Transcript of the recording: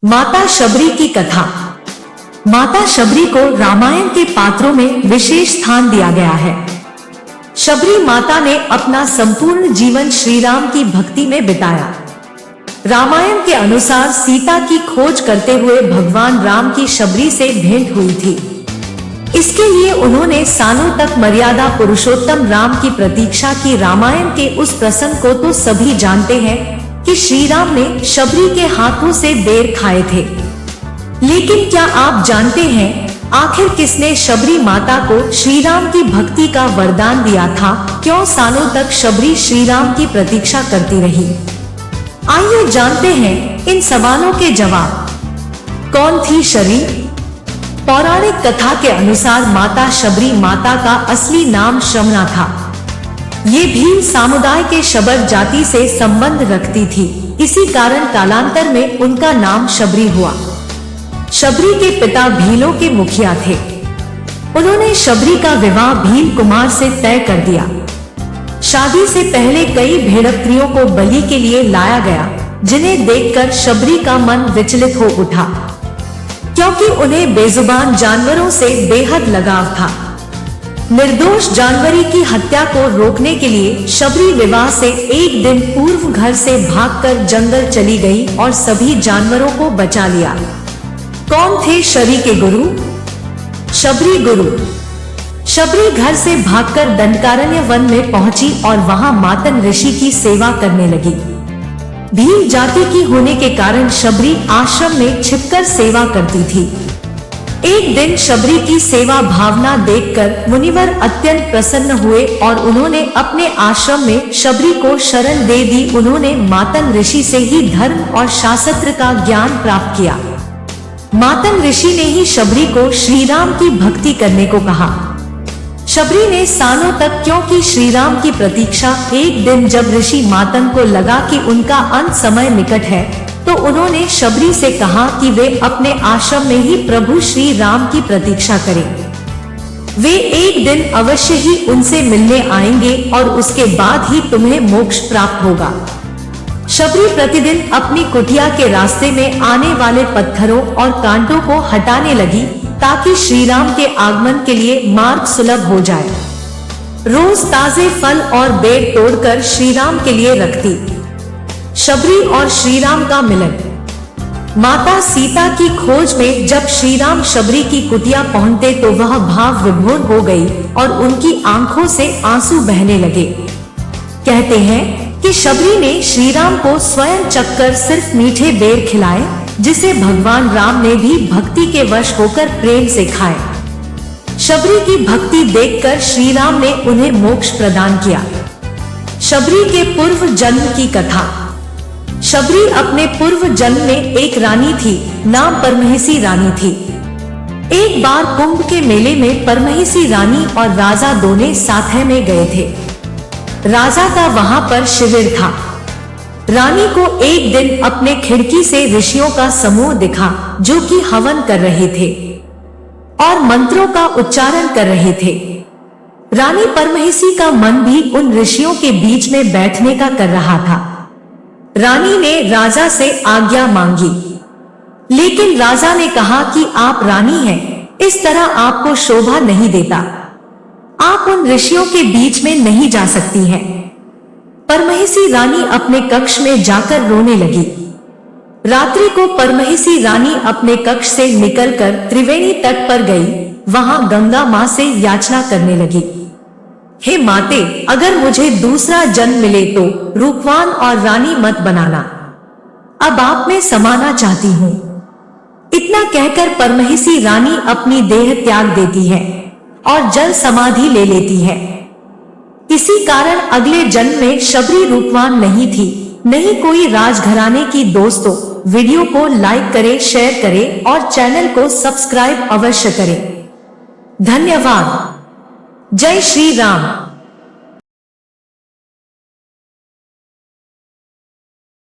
माता शबरी की कथा। माता शबरी को रामायण के पात्रों में विशेष स्थान दिया गया है। शबरी माता ने अपना संपूर्ण जीवन श्री राम की भक्ति में बिताया। रामायण के अनुसार सीता की खोज करते हुए भगवान राम की शबरी से भेंट हुई थी। इसके लिए उन्होंने सालों तक मर्यादा पुरुषोत्तम राम की प्रतीक्षा की। रामायण के उस प्रसंग को तो सभी जानते हैं कि श्री राम ने शबरी के हाथों से बेर खाए थे। लेकिन क्या आप जानते हैं आखिर किसने शबरी माता को श्री राम की भक्ति का वरदान दिया था? क्यों सालों तक शबरी श्री राम की प्रतीक्षा करती रही? आइए जानते हैं इन सवालों के जवाब। कौन थी शबरी? पौराणिक कथा के अनुसार माता शबरी माता का असली नाम शमना था। ये भील समुदाय के शबर जाति से संबंध रखती थी। इसी कारण कालांतर में उनका नाम शबरी हुआ। शबरी के पिता भीलों के मुखिया थे। उन्होंने शबरी का विवाह भील कुमार से तय कर दिया। शादी से पहले कई भेड़त्रियों को बलि के लिए लाया गया, जिन्हें देखकर शबरी का मन विचलित हो उठा, क्योंकि उन्हें बेजुबान जानवरों से बेहद लगाव था। निर्दोष जानवरों की हत्या को रोकने के लिए शबरी विवाह से एक दिन पूर्व घर से भागकर जंगल चली गई और सभी जानवरों को बचा लिया। कौन थे शबरी के गुरु? शबरी गुरु। शबरी घर से भागकर दंडकारण्य वन में पहुंची और वहां मातन ऋषि की सेवा करने लगी। भील जाति की होने के कारण शबरी आश्रम में छिपकर सेवा करती थी। एक दिन शबरी की सेवा भावना देखकर मुनिवर अत्यंत प्रसन्न हुए और उन्होंने अपने आश्रम में शबरी को शरण दे दी। उन्होंने मातन ऋषि से ही धर्म और शास्त्र का ज्ञान प्राप्त किया। मातन ऋषि ने ही शबरी को श्री राम की भक्ति करने को कहा। शबरी ने सालों तक क्योंकि श्री राम की प्रतीक्षा। एक दिन जब ऋषि मातन को लगा कि उनका अंत समय निकट है, तो उन्होंने शबरी से कहा कि वे अपने आश्रम में ही प्रभु श्री राम की प्रतीक्षा करें। वे एक दिन अवश्य ही उनसे मिलने आएंगे और उसके बाद ही तुम्हें मोक्ष प्राप्त होगा। शबरी प्रतिदिन अपनी कुटिया के रास्ते में आने वाले पत्थरों और कांटों को हटाने लगी, ताकि श्री राम के आगमन के लिए मार्ग सुलभ हो जाए। रोज ताजे फल और बेर तोड़कर श्री राम के लिए रखती। शबरी और श्री राम का मिलन। माता सीता की खोज में जब श्री राम शबरी की कुटिया पहुंचे तो वह भाव विभोर हो गई और उनकी आंखों से आंसू बहने लगे। कहते हैं कि शबरी ने श्री राम को स्वयं चखकर सिर्फ मीठे बेर खिलाए, जिसे भगवान राम ने भी भक्ति के वश होकर प्रेम से खाए। शबरी की भक्ति देखकर श्री राम ने उन्हें मोक्ष प्रदान किया। शबरी के पूर्व जन्म की कथा। शबरी अपने पूर्व जन्म में एक रानी थी, नाम परमहिसी रानी थी। एक बार कुंभ के मेले में परमहिसी रानी और राजा दोनों साथ में गए थे। राजा का वहां पर शिविर था। रानी को एक दिन अपने खिड़की से ऋषियों का समूह दिखा, जो कि हवन कर रहे थे और मंत्रों का उच्चारण कर रहे थे। रानी परमहिसी का मन भी उन ऋषियों के बीच में बैठने का कर रहा था। रानी ने राजा से आज्ञा मांगी, लेकिन राजा ने कहा कि आप रानी हैं, इस तरह आपको शोभा नहीं देता। आप उन ऋषियों के बीच में नहीं जा सकती हैं। परमहिसी रानी अपने कक्ष में जाकर रोने लगी। रात्रि को परमहिसी रानी अपने कक्ष से निकलकर त्रिवेणी तट पर गई। वहां गंगा मां से याचना करने लगी, हे माते, अगर मुझे दूसरा जन्म मिले तो रूपवान और रानी मत बनाना। अब आप में समाना चाहती हूँ। इतना कहकर परमहिसी रानी अपनी देह त्याग देती है और जल समाधि ले लेती है। इसी कारण अगले जन्म में शबरी रूपवान नहीं थी, नहीं कोई राजघराने की। दोस्तों, वीडियो को लाइक करें, शेयर करें और चैनल को सब्सक्राइब अवश्य करें। धन्यवाद। जय श्री राम।